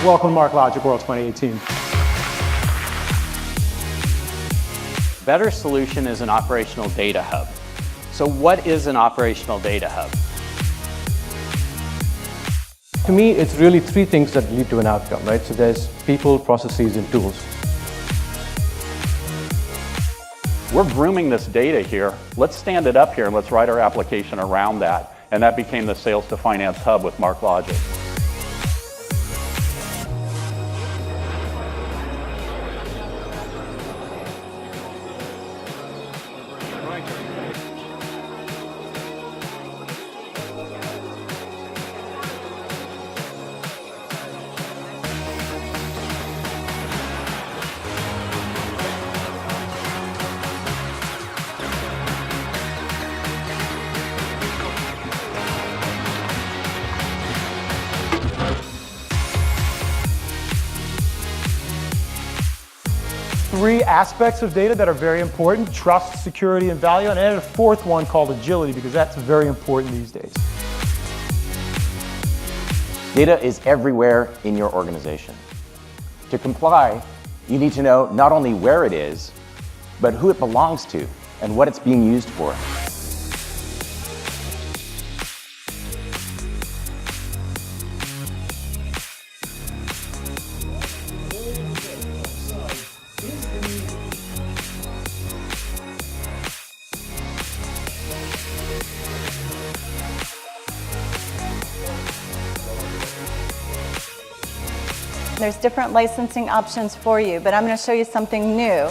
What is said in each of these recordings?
Welcome to MarkLogic World 2018. Better solution is an operational data hub. So what is an operational data hub? To me, it's really three things that lead to an outcome, right? So there's people, processes, and tools. We're grooming this data here. Let's stand it up here and let's write our application around that. And that became the Sales to Finance Hub with MarkLogic. Three aspects of data that are very important: trust, security, and value. And I added a fourth one called agility, because that's very important these days. Data is everywhere in your organization. To comply, you need to know not only where it is, but who it belongs to and what it's being used for. There's different licensing options for you, but I'm going to show you something new.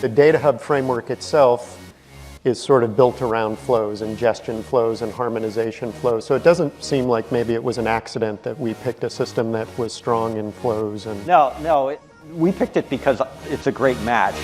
The Data Hub framework itself is sort of built around flows, ingestion flows and harmonization flows. So it doesn't seem like maybe it was an accident that we picked a system that was strong in flows. And No, we picked it because it's a great match.